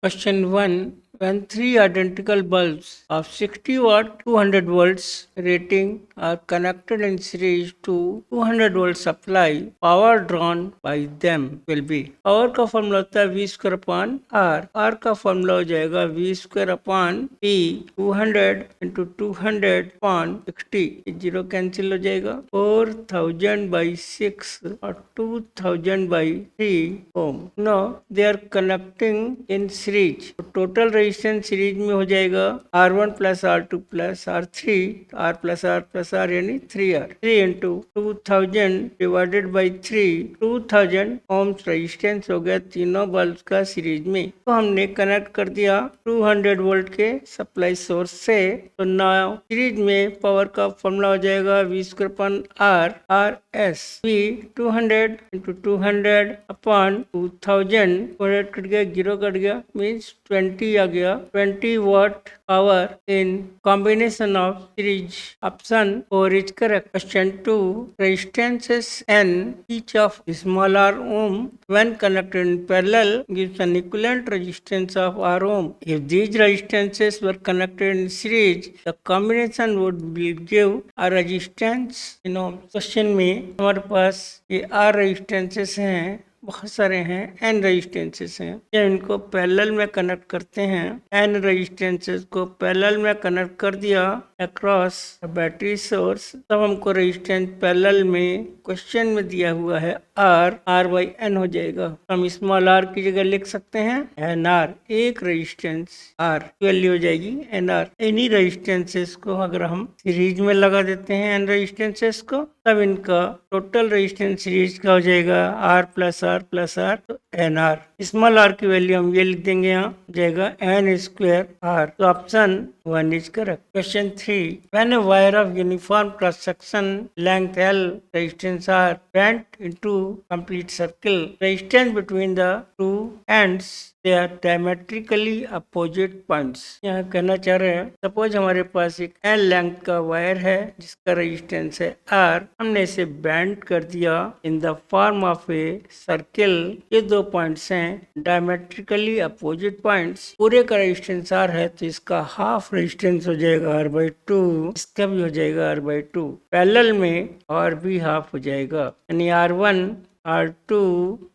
Question 1. When three identical bulbs of 60 watt 200 volts rating are connected in series to 200 volt supply, power drawn by them will be. Power का formula होता है V square upon R. R का formula हो जाएगा V square upon P 200 into 200 upon 60. Zero cancel हो जाएगा. 4000 by 6 और 2000 by 3 ohm. Now they are connecting in series. तो टोटल रेजिस्टेंस सीरीज में हो जाएगा R1 plus R2 plus R3 R plus R यानी 3R 3 into 2000 divided by 3 2000 ohms resistance हो गया तीनों बल्ब का सीरीज में. तो हमने कनेक्ट कर दिया 200 वोल्ट के सप्लाई सोर्स से. तो नाउ सीरीज में पावर का फॉर्मूला हो जाएगा V square upon R R S V 200 into 200 upon 2000 cut गया, जीरो कट गया, मीन्स 20 आ गया. 20 watt power in combination of series. Option 4 is correct. Question 2. Resistances N each of small r ohm when connected in parallel gives an equivalent resistance of r ohm. If these resistances were connected in series, the combination would give a resistance in ohm. Question में हमारे पास ये r resistances हैं, बहुत सारे हैं, n resistances हैं. जब इनको पैरेलल में कनेक्ट करते हैं, n रेजिस्टेंसेस को पैरेलल में कनेक्ट कर दिया अक्रॉस बैटरी सोर्स, तब हमको रेजिस्टेंस पैरेलल में क्वेश्चन में दिया हुआ है R बाई N हो जाएगा. हम स्मॉल r की जगह लिख सकते हैं NR. एक रेजिस्टेंस R वैल्यू हो जाएगी NR. इन्हीं रेजिस्टेंसेस को अगर हम सीरीज में लगा देते हैं n रेजिस्टेंसेस को, तब इनका टोटल रेजिस्टेंस सीरीज का हो जाएगा R प्लस R तो NR. स्मॉल r की वैल्यू हम ये लिख देंगे, यहाँ जाएगा N स्क्वायर R. तो option 1 is correct. Question 3. When a wire of uniform cross section length L resistance R bent into complete circle, resistance between the two ends they are diametrically opposite points. यहाँ कहना चाह रहे हैं, suppose हमारे पास एक L length का wire है जिसका रेजिस्टेंस है R. हमने इसे बेंड कर दिया इन the form of a circle. ये दो पॉइंट्स हैं डायमेट्रिकली अपोजिट पॉइंट्स. पूरे का रेजिस्टेंस R है तो इसका हाफ रेजिस्टेंस हो जाएगा R/2. इसका भी हो जाएगा R/2. पैरेलल में और भी हाफ हो जाएगा, यानी R1 R2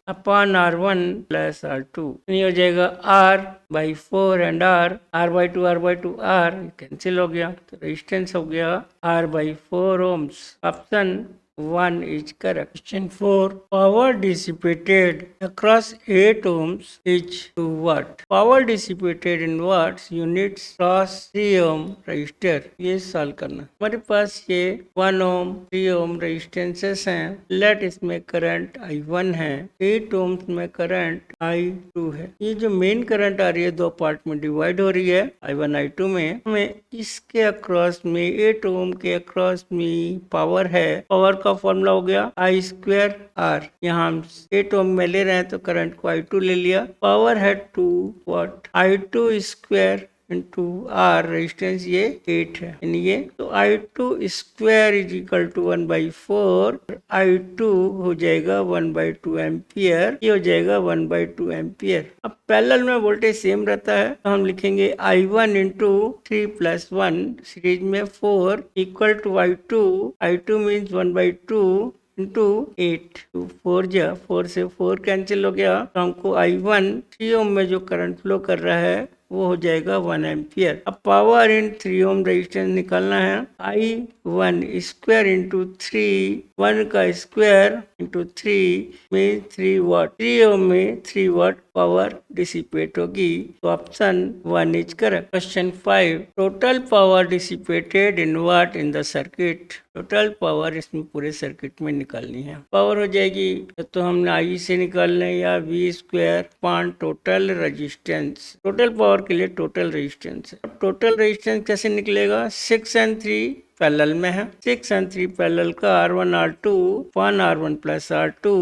upon R1 plus R2. ये हो जाएगा R/4 and R/2 R cancel हो गया, तो रेजिस्टेंस हो गया R/4 ohms. Option 1 is correct. Question 4. Power dissipated across 8 ohms is 2 watt. Power dissipated in watts units across 3 ohm resistor. ये solve करना. हमारे पास ये 1 ohm 3 ohm रेजिस्टेंसेस हैं. लेट इसमें करंट I1 है, 8 ohms में करंट I2 है. ये जो मेन करंट आ रही है दो पार्ट में डिवाइड हो रही है I1 I2 में. हमें इसके अक्रॉस में 8 ohm के अक्रॉस में पावर है. पावर का फॉर्मूला हो गया I स्क्वायर R. यहाँ हम 8 ओम में ले रहे हैं तो करंट को I2 ले लिया. पावर है 2 वाट. I2 square into R resistance ये 8 है, यानी ये तो I2 square is equal to 1/4. I2 हो जाएगा 1/2 एम्पियर. ये हो जाएगा 1/2 एम्पियर. अब पैरेलल में वोल्टेज सेम रहता है तो हम लिखेंगे I1 इंटू 3 प्लस 1 सीरीज में 4 equal to I2. I2 means 1/2 into 8. 4 से 4 कैंसिल हो गया, तो हमको I1 3 ओम में जो करंट फ्लो कर रहा है वो हो जाएगा 1 एम्पियर. अब पावर इन 3 ओम रेजिस्टेंस निकालना है. I1 स्क्वायर इंटू 3, 1 का स्क्वायर इंटू 3 में 3 वाट. 3 ओम में 3 वाट पावर डिसिपेट होगी. तो option 1 is correct. Question 5. Total power dissipated in watt in the circuit. Total power इसमें पूरे सर्किट में निकालनी है. पावर हो जाएगी तो हमने I से निकालना है या V square upon total resistance. Total power के लिए टोटल रेजिस्टेंस है. अब टोटल रेजिस्टेंस कैसे निकलेगा? 6 and 3 पैरेलल में है. 6 and 3 पैरेलल का R1 R2 upon R1 plus R2.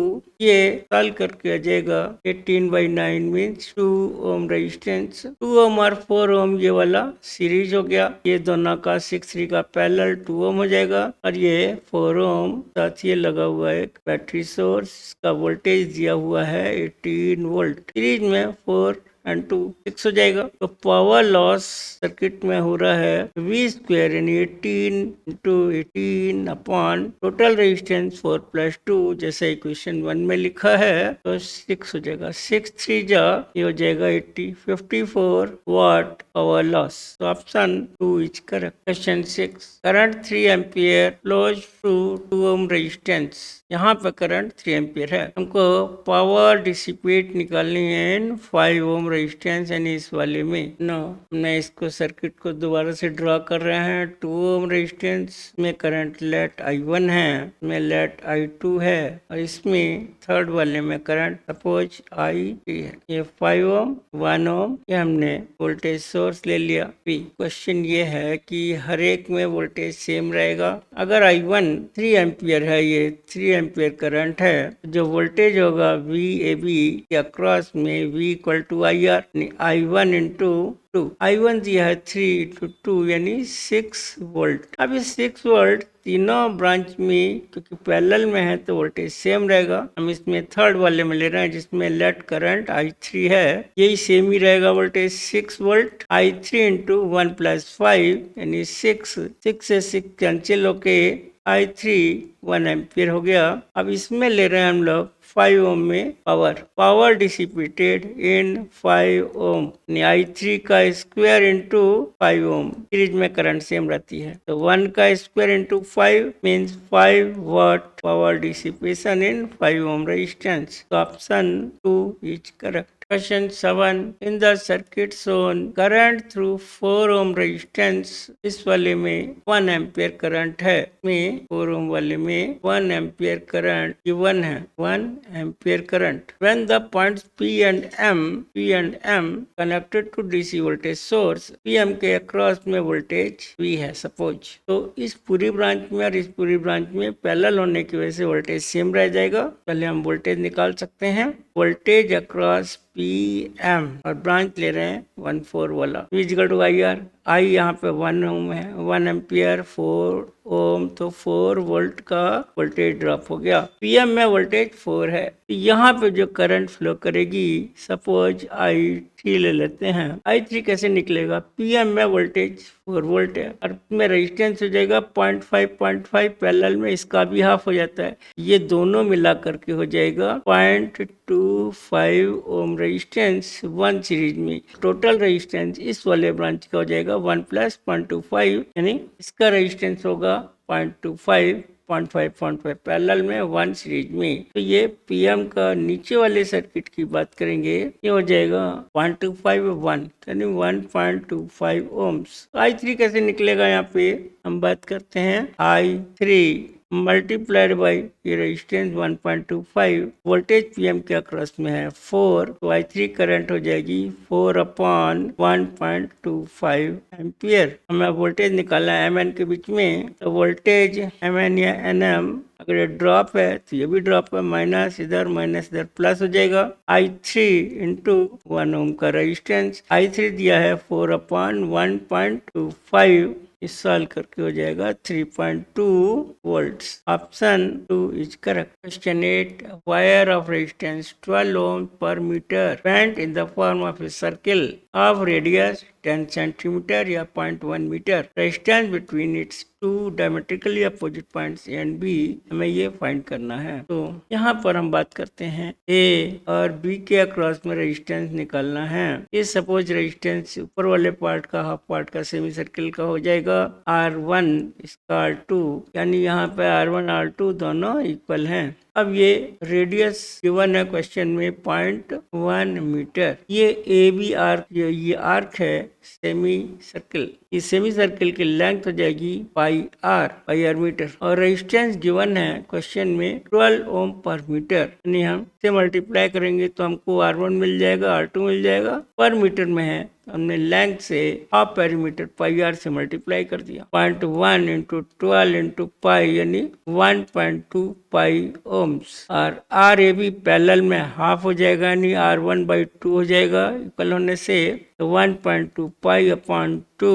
ये सॉल्व करके आ जाएगा 18/9 मीन्स 2 ओम रेजिस्टेंस. 2 ओम और 4 ओम ये वाला सीरीज हो गया. ये दोनों का 6-3 का पैरेलल 2 ओम हो जाएगा और ये 4 ओम. साथ ये लगा हुआ है बैटरी सोर्स का वोल्टेज दिया हुआ है 18 वोल्ट. सीरीज में 4 N2 6 हो जाएगा। तो पावर लॉस सर्किट में हो रहा है V स्क्वायर यानी 18 into 18 upon total resistance 4 plus 2 जैसे इक्वेशन 1 में लिखा है, तो 6 हो जाएगा। 6 3 जा ये हो जाएगा 80, 54 वाट पावर लॉस। तो option 2 is correct. Question 6, current 3 ampere flows through 2 ohm resistance. यहाँ पे करंट 3 एम्पियर है, हमको पावर डिसिपेट निकालनी है इन 5 ओम रेजिस्टेंस यानी इस वाले में नो। मैं इसको सर्किट को दोबारा से ड्रॉ कर रहे हैं। 2 ओम रेजिस्टेंस में करंट लेट I1 है, में लेट I2 है, और इसमें थर्ड वाले में करंट सपोज I3 है। ये 5 ओम 1 ओम ये हमने वोल्टेज सोर्स ले लिया। क्वेश्चन ये है कि हर एक में वोल्टेज सेम रहेगा। अगर I1 3 एम्पियर है, ये 3 एम्पियर करंट है, जो वोल्टेज होगा VAB के अक्रॉस में V equal to IR I1 into 2। I1 दिया है 3 इंटू 2 यानी 6 वोल्ट। अब ये 6 वोल्ट तीनों ब्रांच में क्योंकि पैरेलल में है तो वोल्टेज सेम रहेगा। हम इसमें थर्ड वाले में ले रहे हैं जिसमें लेट करंट I3 है, यही सेम ही रहेगा voltage 6 volt. I3 into 1 plus 5 यानी 6 से 6 कैंसिल होके I3 1 एम्पियर हो गया। अब इसमें ले रहे हैं हम लोग 5 ओम में पावर डिसिपेटेड इन 5 ओम I3 का स्क्वायर इंटू 5 ओम। सीरीज में करंट सेम रहती है तो 1 का square into 5 means 5 watt power dissipation in 5 ohm resistance. तो option 2 is correct. Question 7, in the circuit shown current through 4 ohm resistance, इस वाले में 1 एम्पियर करंट है, में 4 ohm वाले में 1 एम्पियर करंट गिवन है, 1 ampere current. When the points P and M connected to DC voltage source, PM के across में वोल्टेज V है सपोज। तो इस पूरी ब्रांच में और इस पूरी ब्रांच में पैरेलल होने की वजह से वोल्टेज सेम रह जाएगा। पहले हम वोल्टेज निकाल सकते हैं। वोल्टेज अक्रॉस PM और ब्रांच ले रहे हैं 1-4 वाला इक्वल टू IR। I यहाँ पे 1 ओम है, 1 एम्पियर 4 ओम, तो 4 वोल्ट का वोल्टेज ड्रॉप हो गया। PM में वोल्टेज 4 है, यहाँ पे जो करंट फ्लो करेगी सपोज I3 ले लेते हैं। I3 कैसे निकलेगा? PM में वोल्टेज 4 वोल्ट है और में रेजिस्टेंस हो जाएगा 0.5 पैरेलल में इसका भी हाफ हो जाता है, ये दोनों मिला करके हो जाएगा 0.25 ओम रेजिस्टेंस 1 सीरीज में। टोटल रेजिस्टेंस इस वाले ब्रांच का हो जाएगा 1 प्लस 0.25 यानी इसका रेजिस्टेंस होगा 0.5 पैरेलल में 1 सीरीज में। तो ये PM का नीचे वाले सर्किट की बात करेंगे, ये हो जाएगा 0.25 1 यानी 1.25 ओम्स। I3 कैसे निकलेगा? यहाँ पे हम बात करते हैं I3 मल्टीप्लाइड बाई ये रेजिस्टेंस 1.25, वोल्टेज PM के अक्रॉस में है 4, तो I3 करंट हो जाएगी 4 अपॉन 1.25 एम्पियर। हमें वोल्टेज निकालना है MN के बीच में, तो वोल्टेज MN या NM अगर ये ड्रॉप है तो ये भी ड्रॉप है, माइनस इधर प्लस हो जाएगा। I3 इंटू 1 ओम का रेजिस्टेंस, I3 दिया है 4 अपॉन 1.25, इस साल करके हो जाएगा 3.2 volts. Option 2 is correct. Question 8, wire of resistance 12 ohm पर metre bent in the form of a circle of radius 10 centimetre या 0.1 metre, resistance between its 2 diametrically opposite points A and B, हमें ये find करना है। तो यहाँ पर हम बात करते हैं A और B के अक्रॉस में रेजिस्टेंस निकालना है। ये सपोज रेजिस्टेंस ऊपर वाले पार्ट का हाफ पार्ट का सेमी सर्किल का हो जाएगा R1 इसका R2, यानी यहाँ पे R1 R2 दोनों इक्वल हैं। अब ये रेडियस गिवन है क्वेश्चन में 0.1 मीटर। ये AB आर्क, ये आर्क है सेमी सर्किल, इस सेमी सर्किल की लेंथ हो जाएगी पाई आर मीटर, और रेजिस्टेंस गिवन है क्वेश्चन में 12 ओम पर मीटर, यानी हम से मल्टीप्लाई करेंगे तो हमको R1 मिल जाएगा, R2 मिल जाएगा, पर मीटर में है हमने लेंथ से हाफ पेरीमीटर पाई आर से मल्टीप्लाई कर दिया। 0.1 इंटू 12 इंटू पाई यानी 1.2 पाई ओम्स, और RAB पैरेलल में हाफ हो जाएगा यानी R1/2 हो जाएगा, इक्वल होने से तो 1.2 पाई अपॉन 2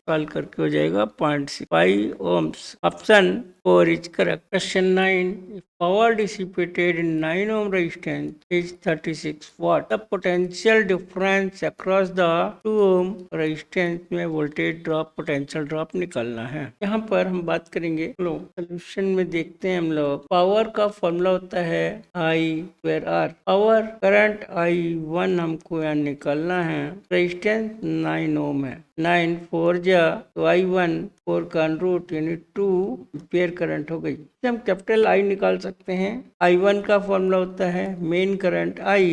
सॉल्व करके हो जाएगा 0.6 पाई ohms. Option 4 is correct. Question 9. If power dissipated in 9 ohm resistance is 36 watt, the potential difference across the 2 ohm resistance में वोल्टेज ड्रॉप पोटेंशियल ड्रॉप निकालना है। यहाँ पर हम बात करेंगे, लो सोल्यूशन में देखते हैं हम लोग। पावर का फॉर्मूला होता है I/R। पावर करंट I1 हमको यहाँ निकालना है। रेजिस्टेंस 9 ओम है, 9 4 जा तो I1 4 का रूट यानी 2 एम्पियर करंट हो गई। हम कैपिटल I निकाल सकते हैं। I1 का फॉर्मूला होता है main current I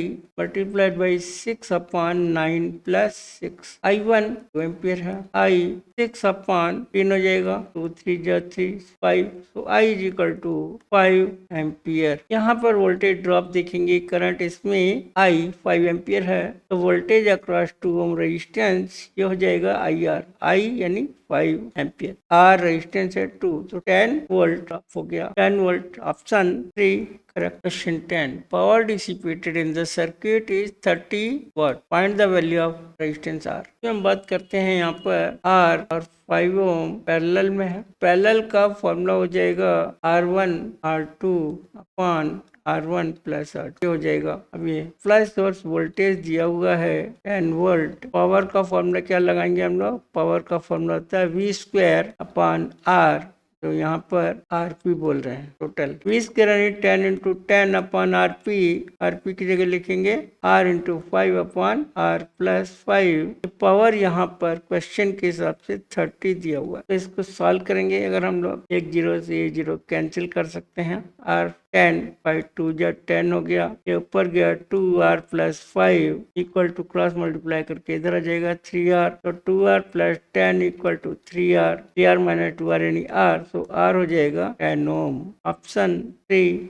multiplied by 6 upon 9 plus 6। I1 2 ampere है, I 6 अपॉन 3 हो जाएगा, 2 3 जा 3 5, तो I is equal to 5 ampere. यहाँ पर वोल्टेज ड्रॉप देखेंगे, करंट इसमें I 5 एम्पियर है, तो वोल्टेज अक्रॉस 2 ओम रेजिस्टेंस ये हो जाएगा IR। I यानी 5 एम्पियर, R रेजिस्टेंस है 2, तो 10 वोल्ट ड्रॉप हो गया, 10 volt. Option 3 correct. Question 10. Power dissipated in the circuit is 30 watt. Find the value of resistance R. तो हम बात करते हैं यहाँ पर R और 5 ओम पैरेलल में है। पैरेलल का फॉर्मूला हो जाएगा R1 R2 upon R1 plus R2 हो जाएगा। अब ये फ्लैश सोर्स वोल्टेज दिया हुआ है 10 वोल्ट। पावर का फॉर्मूला क्या लगाएंगे हम लोग? पावर का फॉर्मूला होता है V² अपॉन R, तो यहाँ पर आरपी बोल रहे हैं टोटल। 20 के यानी 10 इंटू 10 अपॉन आरपी, आरपी की जगह लिखेंगे R into 5 upon R plus 5। Power यहाँ पर क्वेश्चन के हिसाब से 30 दिया हुआ है, तो इसको सॉल्व करेंगे। अगर हम लोग एक 0 से ये 0 कैंसिल कर सकते हैं, आर 10 बाई 2 जा 10 हो गया, ये ऊपर गया 2R plus 5 equal to cross multiply करके इधर आ जाएगा 3R, तो 2R plus 10 equal to 3R, 3R minus 2R यानी R, तो R हो जाएगा 10 ओम। Option 3।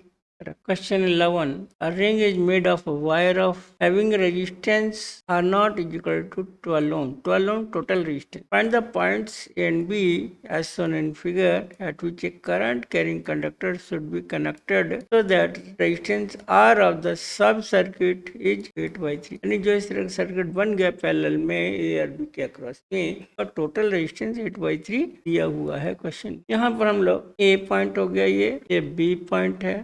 Question 11. A ring is made of a wire of having resistance R0 is equal to 12 ohm. 12 ohm total resistance. Find the points A and B as shown in figure at which a current carrying conductor should be connected so that resistance R of the sub circuit is 8/3. यानी जो इस तरह circuit बन गया parallel में A और B के across में, और टोटल रेजिस्टेंस 8/3 दिया हुआ है क्वेश्चन। यहाँ पर हम लोग A पॉइंट हो गया, ये B पॉइंट है।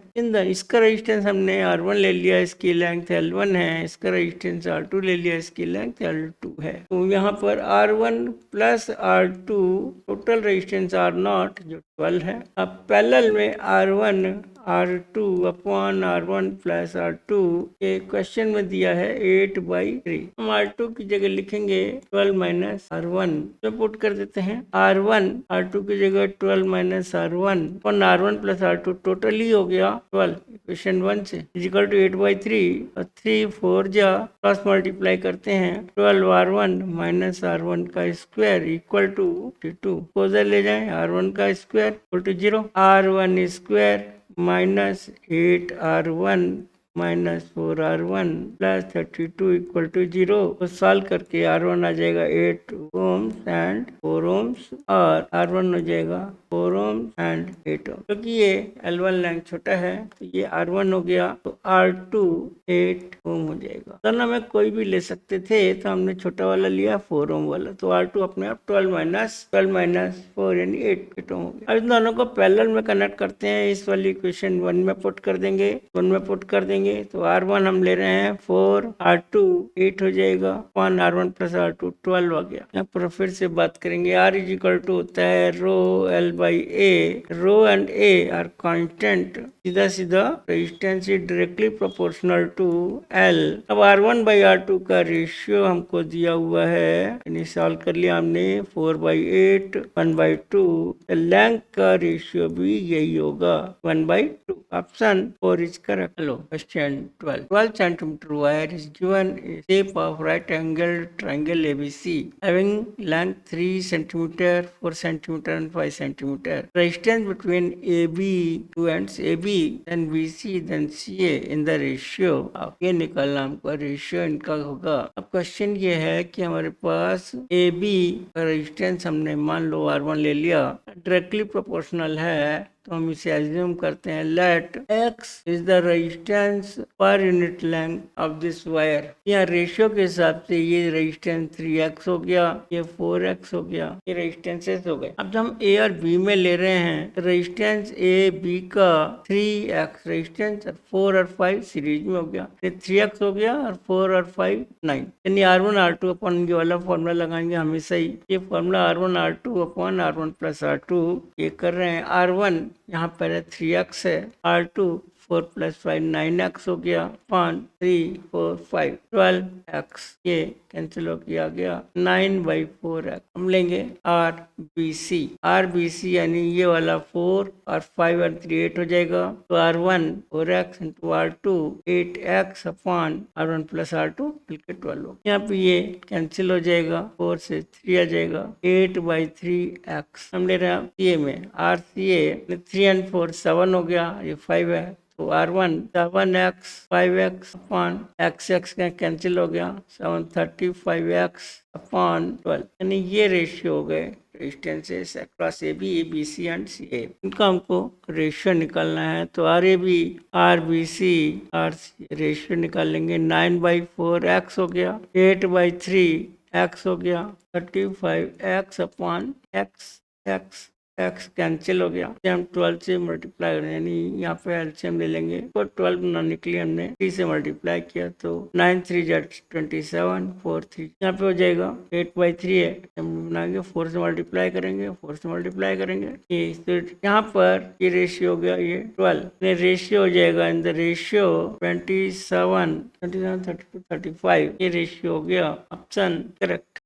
इसका रेजिस्टेंस हमने R1 ले लिया, इसकी लेंथ L1 है, इसका रेजिस्टेंस R2 ले लिया, इसकी लेंथ L2 है। तो यहाँ पर R1 plus R2 total resistance R0 जो 12 है। अब पैरेलल में R1 R2 upon R1 plus R2, ये क्वेश्चन में दिया है 8/3। हम R2 की जगह लिखेंगे 12 माइनस R1, तो पुट कर देते हैं R1 R2 की जगह 12 minus R1 upon R1 plus R2, total ही हो गया 12 इक्वेशन 1 से इक्वल टू 8/3, और 3 4 जा क्रॉस मल्टीप्लाई करते हैं 12 R1 माइनस R1 का स्क्वायर इक्वल टू 52, उधर ले जाए R1 का square equal to 0, R1 square minus 8R1 minus 4R1 plus 32 equal to 0 को सॉल्व करके R1 आ जाएगा 8 ओम्स एंड 4 ओम्स, और R1 हो जाएगा 4 ओम्स एंड 8 ओम। क्योंकि ये L1 लेंथ छोटा है तो ये R1 हो गया, तो R2 8 ओम हो जाएगा। दोनों में कोई भी ले सकते थे, तो हमने छोटा वाला लिया 4 ओम वाला, तो R2 अपने आप 12 माइनस 4 यानी 8 ओम हो गया। अब इन दोनों को पैरेलल में कनेक्ट करते हैं, इस वाली इक्वेशन 1 में पुट कर देंगे, 1 में पुट कर देंगे, तो R1 हम ले रहे हैं 4, R2 8 हो जाएगा, 1 R1 प्लस R2 12 आ गया। यहाँ पर फिर से बात करेंगे, R इज इक्वल टू होता है rho L by A, rho and A are constant, सीधा सीधा resistance is directly proportional to L। अब R1 बाई R2 का रेशियो हमको दिया हुआ है, यानी सॉल्व कर लिया हमने 4/8 1/2, लेंथ का रेशियो भी यही होगा 1/2। Option 4 is correct. Hello question 12 centimeter wire is given a shape of right angled triangle ABC having length 3 centimeter, 4 centimeter and 5 centimeter. Resistance between AB, two ends AB, then BC, then CA in the ratio of, ये निकालना हमको, ratio इनका होगा। अब question ये है कि हमारे पास AB का रेजिस्टेंस हमने मान लो R1 ले लिया, डायरेक्टली प्रोपोर्शनल है, तो हम इसे एज्यूम करते हैं let X is the resistance resistance पर unit length of this wire. यहाँ रेशियो के हिसाब से ये रेजिस्टेंस 3x हो गया, ये 4x हो गया, ये रेजिस्टेंसेस हो गए। अब जब हम ए और बी में ले रहे हैं तो रेजिस्टेंस ए बी का 3x रेजिस्टेंस और 4 और 5 सीरीज में हो गया, 3x हो गया और 4 और 5 9। यानी R1 R2 अपन ये वाला फॉर्मूला लगाएंगे हमेशा ही। ये formula R1 R2 upon R1 plus R2 ये कर रहे हैं। R1 यहाँ पर 3x है, R2 4 प्लस 5 9x हो गया, 5 3 4 5 12x, ये कैंसिल हो किया गया 9/4x। हम लेंगे आर बी सी यानी ये वाला 4 और 5 और 3 8 हो जाएगा, तो R1 4x into R2 8x upon R1 plus R2 मिलकर 12 हो। यहाँ पे ये कैंसिल हो जाएगा, 4 से 3 आ जाएगा, 8/3x। हम ले रहे हैं ये में RCA 3 and 4 7 हो गया, ये 5 है, तो R1 7x 5x upon x का कैंसिल हो गया, 735x अपॉन 12। यानी ये रेशियो हो गए resistances across A B C and C A. इनका हमको रेशियो निकालना है, तो आर बी सी रेशियो निकालेंगे। 9/4x हो गया, 8/3x हो गया, 35x अपॉन x कैंसिल हो गया। हम 12 से मल्टीप्लाई करें, यानी यहाँ पे एलसीएम ले लेंगे, तो 12 बनाने के लिए हमने 3 से मल्टीप्लाई किया, तो 9 3 27 4 3 यहाँ पे हो जाएगा 8/3 है। हम बनाएंगे 4 से मल्टीप्लाई करेंगे, 4 से मल्टीप्लाई करेंगे, ये तो यहाँ पर ये रेशियो हो गया, ये 12 रेशियो हो जाएगा। इन द रेशियो 27 32 35 ये रेशियो हो गया, ऑप्शन करेक्ट।